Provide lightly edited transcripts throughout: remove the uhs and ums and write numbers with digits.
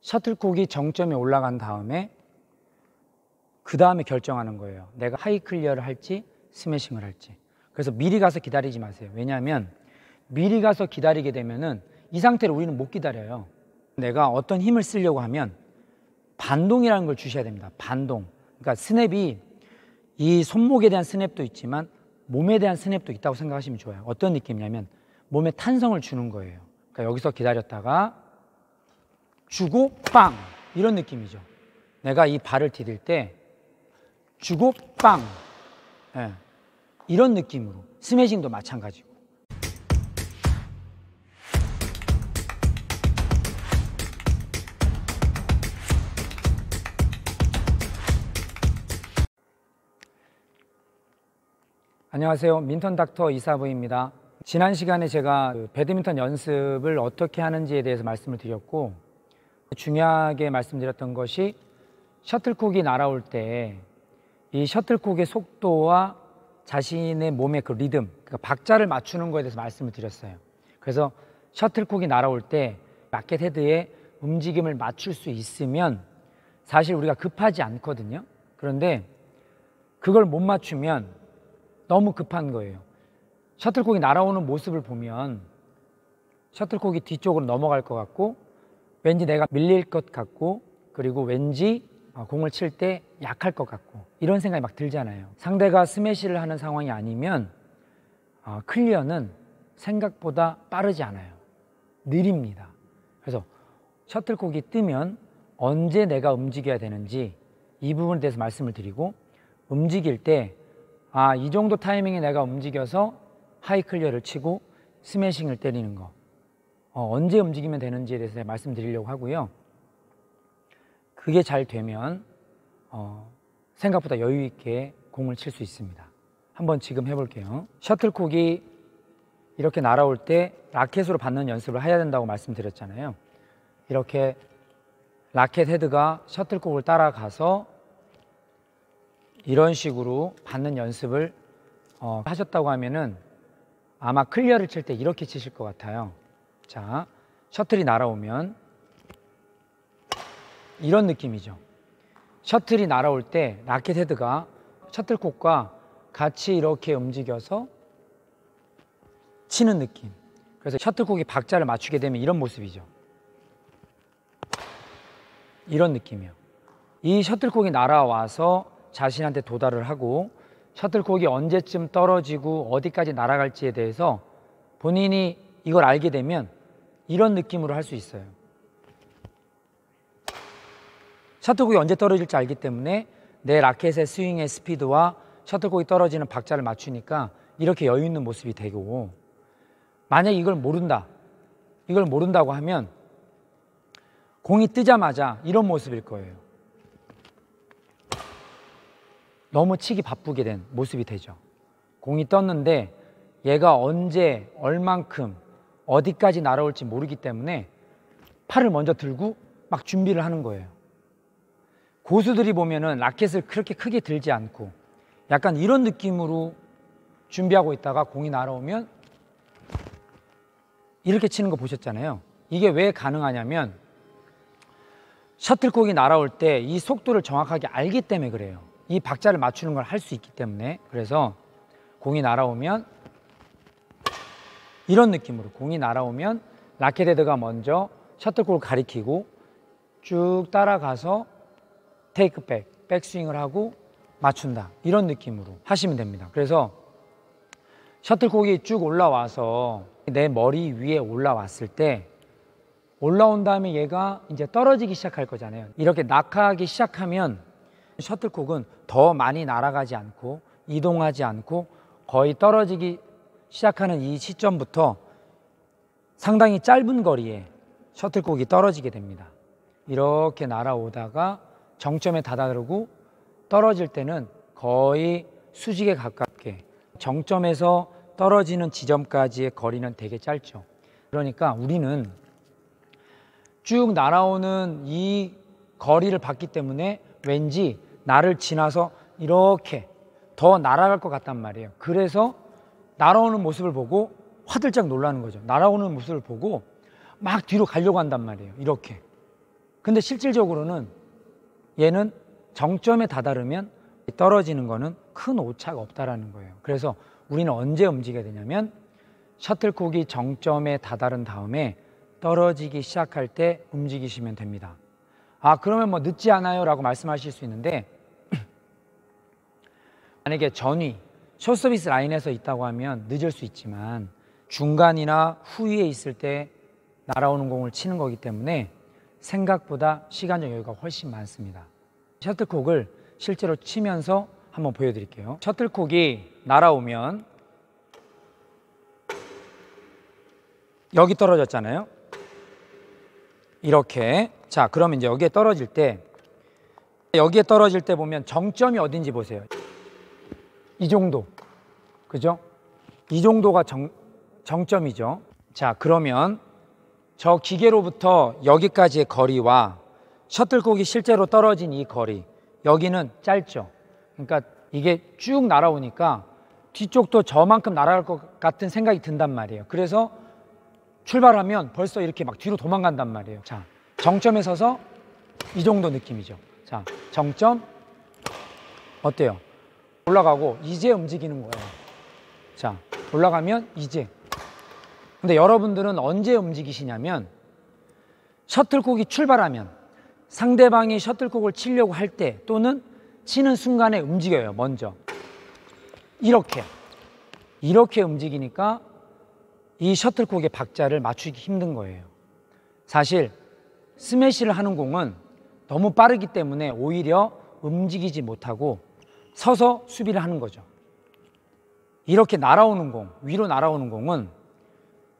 셔틀콕이 정점에 올라간 다음에 그 다음에 결정하는 거예요. 내가 하이 클리어를 할지 스매싱을 할지. 그래서 미리 가서 기다리지 마세요. 왜냐하면 미리 가서 기다리게 되면은 이 상태로 우리는 못 기다려요. 내가 어떤 힘을 쓰려고 하면 반동이라는 걸 주셔야 됩니다. 반동. 그러니까 스냅이 이 손목에 대한 스냅도 있지만 몸에 대한 스냅도 있다고 생각하시면 좋아요. 어떤 느낌이냐면 몸에 탄성을 주는 거예요. 그러니까 여기서 기다렸다가 주고 빵! 이런 느낌이죠. 내가 이 발을 디딜 때 주고 빵! 네. 이런 느낌으로. 스매싱도 마찬가지고. 안녕하세요. 민턴 닥터 이사부입니다. 지난 시간에 제가 배드민턴 연습을 어떻게 하는지에 대해서 말씀을 드렸고, 중요하게 말씀드렸던 것이 셔틀콕이 날아올 때 이 셔틀콕의 속도와 자신의 몸의 그 리듬, 그러니까 박자를 맞추는 거에 대해서 말씀을 드렸어요. 그래서 셔틀콕이 날아올 때 라켓 헤드의 움직임을 맞출 수 있으면 사실 우리가 급하지 않거든요. 그런데 그걸 못 맞추면 너무 급한 거예요. 셔틀콕이 날아오는 모습을 보면 셔틀콕이 뒤쪽으로 넘어갈 것 같고, 왠지 내가 밀릴 것 같고, 그리고 왠지 공을 칠 때 약할 것 같고, 이런 생각이 막 들잖아요. 상대가 스매시를 하는 상황이 아니면 클리어는 생각보다 빠르지 않아요. 느립니다. 그래서 셔틀콕이 뜨면 언제 내가 움직여야 되는지 이 부분에 대해서 말씀을 드리고, 움직일 때 이 정도 타이밍에 내가 움직여서 하이 클리어를 치고 스매싱을 때리는 거, 언제 움직이면 되는지에 대해서 말씀드리려고 하고요. 그게 잘 되면 생각보다 여유 있게 공을 칠 수 있습니다. 한번 지금 해볼게요. 셔틀콕이 이렇게 날아올 때 라켓으로 받는 연습을 해야 된다고 말씀드렸잖아요. 이렇게 라켓 헤드가 셔틀콕을 따라가서 이런 식으로 받는 연습을 하셨다고 하면은 아마 클리어를 칠 때 이렇게 치실 것 같아요. 자, 셔틀이 날아오면 이런 느낌이죠. 셔틀이 날아올 때 라켓 헤드가 셔틀콕과 같이 이렇게 움직여서 치는 느낌. 그래서 셔틀콕이 박자를 맞추게 되면 이런 모습이죠. 이런 느낌이요. 이 셔틀콕이 날아와서 자신한테 도달을 하고 셔틀콕이 언제쯤 떨어지고 어디까지 날아갈지에 대해서 본인이 이걸 알게 되면 이런 느낌으로 할 수 있어요. 셔틀콕이 언제 떨어질지 알기 때문에 내 라켓의 스윙의 스피드와 셔틀콕이 떨어지는 박자를 맞추니까 이렇게 여유 있는 모습이 되고, 만약에 이걸 모른다고 하면 공이 뜨자마자 이런 모습일 거예요. 너무 치기 바쁘게 된 모습이 되죠. 공이 떴는데 얘가 언제 얼만큼 어디까지 날아올지 모르기 때문에 팔을 먼저 들고 막 준비를 하는 거예요. 고수들이 보면은 라켓을 그렇게 크게 들지 않고 약간 이런 느낌으로 준비하고 있다가 공이 날아오면 이렇게 치는 거 보셨잖아요. 이게 왜 가능하냐면 셔틀콕이 날아올 때 이 속도를 정확하게 알기 때문에 그래요. 이 박자를 맞추는 걸 할 수 있기 때문에. 그래서 공이 날아오면 이런 느낌으로, 공이 날아오면 라켓 헤드가 먼저 셔틀콕을 가리키고 쭉 따라가서 테이크백, 백스윙을 하고 맞춘다, 이런 느낌으로 하시면 됩니다. 그래서 셔틀콕이 쭉 올라와서 내 머리 위에 올라왔을 때, 올라온 다음에 얘가 이제 떨어지기 시작할 거잖아요. 이렇게 낙하하기 시작하면 셔틀콕은 더 많이 날아가지 않고 이동하지 않고 거의 떨어지기 시작하는 이 시점부터 상당히 짧은 거리에 셔틀콕이 떨어지게 됩니다. 이렇게 날아오다가 정점에 다다르고 떨어질 때는 거의 수직에 가깝게, 정점에서 떨어지는 지점까지의 거리는 되게 짧죠. 그러니까 우리는 쭉 날아오는 이 거리를 봤기 때문에 왠지 나를 지나서 이렇게 더 날아갈 것 같단 말이에요. 그래서 날아오는 모습을 보고 화들짝 놀라는 거죠. 날아오는 모습을 보고 막 뒤로 가려고 한단 말이에요. 이렇게. 근데 실질적으로는 얘는 정점에 다다르면 떨어지는 거는 큰 오차가 없다라는 거예요. 그래서 우리는 언제 움직여야 되냐면 셔틀콕이 정점에 다다른 다음에 떨어지기 시작할 때 움직이시면 됩니다. 아, 그러면 뭐 늦지 않아요? 라고 말씀하실 수 있는데 만약에 전위, 숏서비스 라인에서 있다고 하면 늦을 수 있지만 중간이나 후위에 있을 때 날아오는 공을 치는 거기 때문에 생각보다 시간적 여유가 훨씬 많습니다. 셔틀콕을 실제로 치면서 한번 보여드릴게요. 셔틀콕이 날아오면 여기 떨어졌잖아요. 이렇게. 자, 그러면 이제 여기에 떨어질 때 보면 정점이 어딘지 보세요. 이 정도. 그죠? 이 정도가 정점이죠. 자, 그러면 저 기계로부터 여기까지의 거리와 셔틀콕이 실제로 떨어진 이 거리, 여기는 짧죠. 그러니까 이게 쭉 날아오니까 뒤쪽도 저만큼 날아갈 것 같은 생각이 든단 말이에요. 그래서 출발하면 벌써 이렇게 막 뒤로 도망간단 말이에요. 자, 정점에 서서 이 정도 느낌이죠. 자, 정점 어때요? 올라가고 이제 움직이는 거예요. 자, 올라가면 이제. 근데 여러분들은 언제 움직이시냐면 셔틀콕이 출발하면 상대방이 셔틀콕을 치려고 할 때 또는 치는 순간에 움직여요. 먼저 이렇게 움직이니까 이 셔틀콕의 박자를 맞추기 힘든 거예요. 사실 스매시를 하는 공은 너무 빠르기 때문에 오히려 움직이지 못하고 서서 수비를 하는 거죠. 이렇게 날아오는 공, 위로 날아오는 공은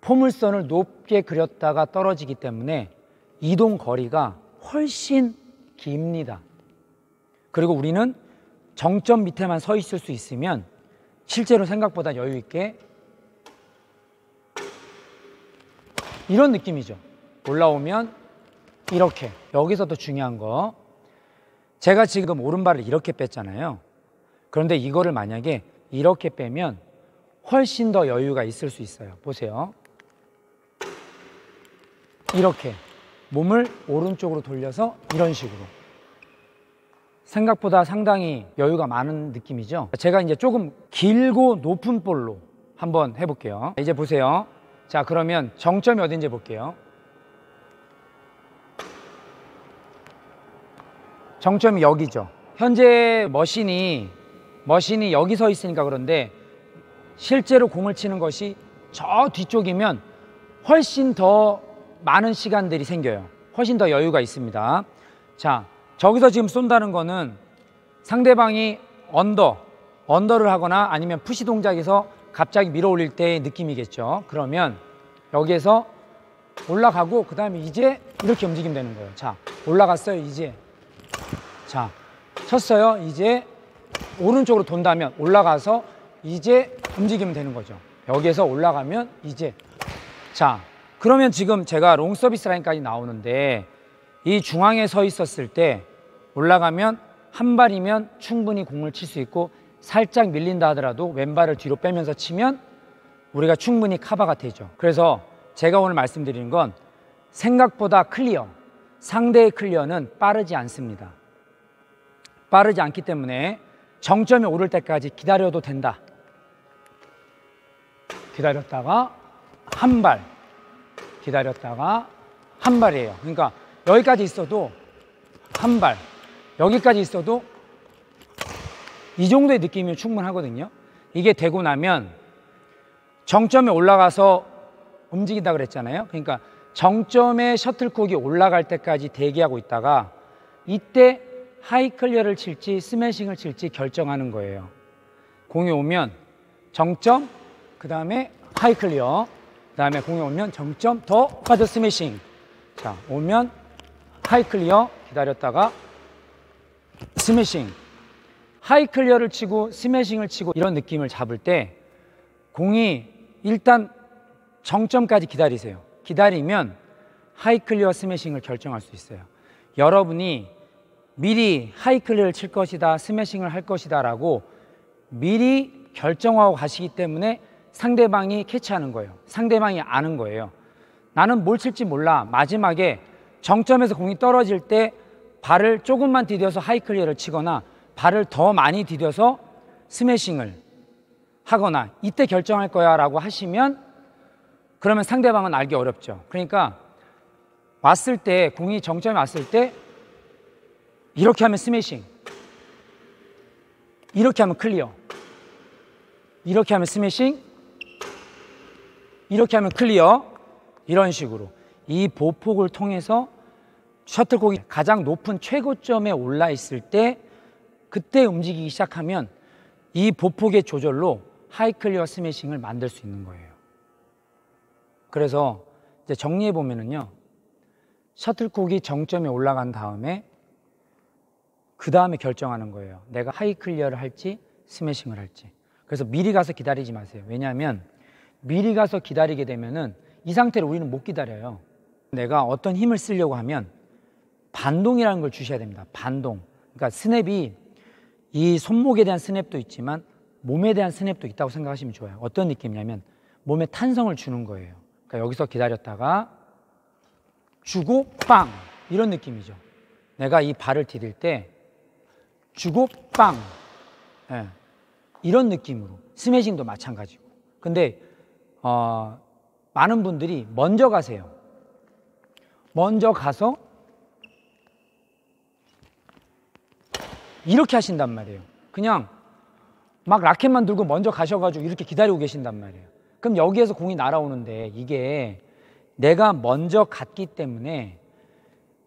포물선을 높게 그렸다가 떨어지기 때문에 이동 거리가 훨씬 깁니다. 그리고 우리는 정점 밑에만 서 있을 수 있으면 실제로 생각보다 여유 있게 이런 느낌이죠. 올라오면 이렇게. 여기서 더 중요한 거, 제가 지금 오른발을 이렇게 뺐잖아요. 그런데 이거를 만약에 이렇게 빼면 훨씬 더 여유가 있을 수 있어요. 보세요. 이렇게 몸을 오른쪽으로 돌려서 이런 식으로. 생각보다 상당히 여유가 많은 느낌이죠. 제가 이제 조금 길고 높은 볼로 한번 해볼게요. 이제 보세요. 자, 그러면 정점이 어딘지 볼게요. 정점이 여기죠. 현재 머신이 여기 서 있으니까 그런데 실제로 공을 치는 것이 저 뒤쪽이면 훨씬 더 많은 시간들이 생겨요. 훨씬 더 여유가 있습니다. 자, 저기서 지금 쏜다는 거는 상대방이 언더를 하거나 아니면 푸시 동작에서 갑자기 밀어 올릴 때의 느낌이겠죠. 그러면 여기에서 올라가고 그 다음에 이제 이렇게 움직이면 되는 거예요. 자, 올라갔어요. 이제. 자, 쳤어요. 이제 오른쪽으로 돈다면 올라가서 이제 움직이면 되는 거죠. 여기에서 올라가면 이제. 자, 그러면 지금 제가 롱 서비스 라인까지 나오는데 이 중앙에 서 있었을 때 올라가면 한 발이면 충분히 공을 칠 수 있고 살짝 밀린다 하더라도 왼발을 뒤로 빼면서 치면 우리가 충분히 커버가 되죠. 그래서 제가 오늘 말씀드리는 건 생각보다 클리어, 상대의 클리어는 빠르지 않습니다. 빠르지 않기 때문에 정점에 오를 때까지 기다려도 된다. 기다렸다가 한 발, 기다렸다가 한 발이에요. 그러니까 여기까지 있어도 한 발, 여기까지 있어도 이 정도의 느낌이면 충분하거든요. 이게 되고 나면 정점에 올라가서 움직인다 그랬잖아요. 그러니까 정점에 셔틀콕이 올라갈 때까지 대기하고 있다가 이때 하이 클리어를 칠지 스매싱을 칠지 결정하는 거예요. 공이 오면 정점, 그 다음에 하이 클리어, 그 다음에 공이 오면 정점, 더 하드 스매싱. 자, 오면 하이 클리어, 기다렸다가 스매싱. 하이 클리어를 치고 스매싱을 치고 이런 느낌을 잡을 때 공이 일단 정점까지 기다리세요. 기다리면 하이 클리어 스매싱을 결정할 수 있어요. 여러분이 미리 하이 클리어를 칠 것이다, 스매싱을 할 것이다 라고 미리 결정하고 가시기 때문에 상대방이 캐치하는 거예요. 상대방이 아는 거예요. 나는 뭘 칠지 몰라. 마지막에 정점에서 공이 떨어질 때 발을 조금만 디뎌서 하이클리어를 치거나 발을 더 많이 디뎌서 스매싱을 하거나 이때 결정할 거야 라고 하시면 그러면 상대방은 알기 어렵죠. 그러니까 왔을 때, 공이 정점에 왔을 때 이렇게 하면 스매싱, 이렇게 하면 클리어, 이렇게 하면 스매싱, 이렇게 하면 클리어, 이런 식으로 이 보폭을 통해서 셔틀콕이 가장 높은 최고점에 올라 있을 때 그때 움직이기 시작하면 이 보폭의 조절로 하이클리어 스매싱을 만들 수 있는 거예요. 그래서 이제 정리해 보면은요, 셔틀콕이 정점에 올라간 다음에 그 다음에 결정하는 거예요. 내가 하이클리어를 할지 스매싱을 할지. 그래서 미리 가서 기다리지 마세요. 왜냐하면 미리 가서 기다리게 되면은 이 상태로 우리는 못 기다려요. 내가 어떤 힘을 쓰려고 하면 반동이라는 걸 주셔야 됩니다. 반동. 그러니까 스냅이 이 손목에 대한 스냅도 있지만 몸에 대한 스냅도 있다고 생각하시면 좋아요. 어떤 느낌이냐면 몸에 탄성을 주는 거예요. 그러니까 여기서 기다렸다가 주고 빵! 이런 느낌이죠. 내가 이 발을 디딜 때 주고 빵! 네. 이런 느낌으로. 스매싱도 마찬가지고. 근데 많은 분들이 먼저 가세요. 먼저 가서 이렇게 하신단 말이에요. 그냥 막 라켓만 들고 먼저 가셔가지고 이렇게 기다리고 계신단 말이에요. 그럼 여기에서 공이 날아오는데 이게 내가 먼저 갔기 때문에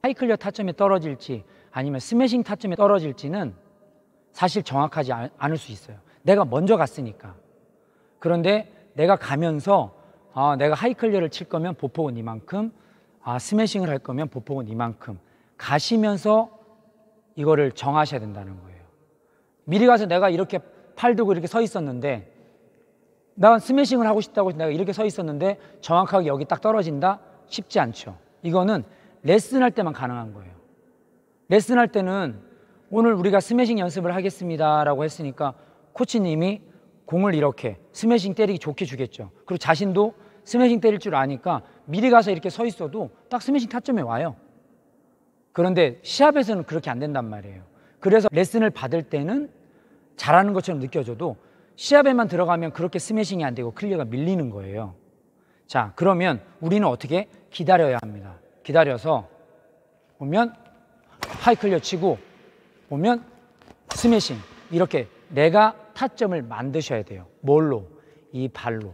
하이클리어 타점에 떨어질지 아니면 스매싱 타점에 떨어질지는 사실 정확하지 않을 수 있어요. 내가 먼저 갔으니까. 그런데 내가 가면서 내가 하이클리어를 칠 거면 보폭은 이만큼, 스매싱을 할 거면 보폭은 이만큼 가시면서 이거를 정하셔야 된다는 거예요. 미리 가서 내가 이렇게 팔 들고 이렇게 서 있었는데 나 스매싱을 하고 싶다고 내가 이렇게 서 있었는데 정확하게 여기 딱 떨어진다? 쉽지 않죠. 이거는 레슨할 때만 가능한 거예요. 레슨할 때는 오늘 우리가 스매싱 연습을 하겠습니다 라고 했으니까 코치님이 공을 이렇게 스매싱 때리기 좋게 주겠죠. 그리고 자신도 스매싱 때릴 줄 아니까 미리 가서 이렇게 서 있어도 딱 스매싱 타점에 와요. 그런데 시합에서는 그렇게 안 된단 말이에요. 그래서 레슨을 받을 때는 잘하는 것처럼 느껴져도 시합에만 들어가면 그렇게 스매싱이 안 되고 클리어가 밀리는 거예요. 자, 그러면 우리는 어떻게 기다려야 합니다. 기다려서 보면 하이클리어 치고 보면 스매싱 이렇게 내가 타점을 만드셔야 돼요. 뭘로? 이 발로.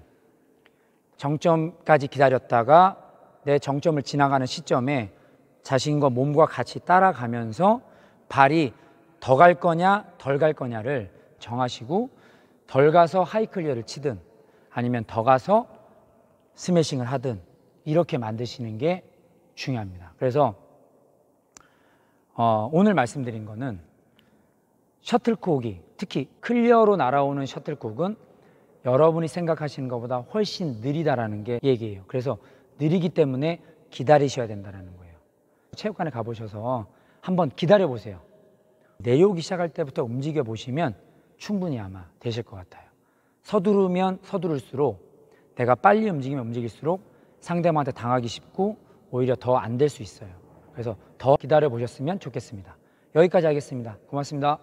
정점까지 기다렸다가 내 정점을 지나가는 시점에 자신과 몸과 같이 따라가면서 발이 더 갈 거냐 덜 갈 거냐를 정하시고 덜 가서 하이클리어를 치든 아니면 더 가서 스매싱을 하든 이렇게 만드시는 게 중요합니다. 그래서 오늘 말씀드린 거는 셔틀콕이 특히 클리어로 날아오는 셔틀콕은 여러분이 생각하시는 것보다 훨씬 느리다라는 게 얘기예요. 그래서 느리기 때문에 기다리셔야 된다는 거예요. 체육관에 가보셔서 한번 기다려 보세요. 내려오기 시작할 때부터 움직여 보시면 충분히 아마 되실 것 같아요. 서두르면 서두를수록 내가 빨리 움직이면 움직일수록 상대방한테 당하기 쉽고 오히려 더 안 될 수 있어요. 그래서 더 기다려 보셨으면 좋겠습니다. 여기까지 하겠습니다. 고맙습니다.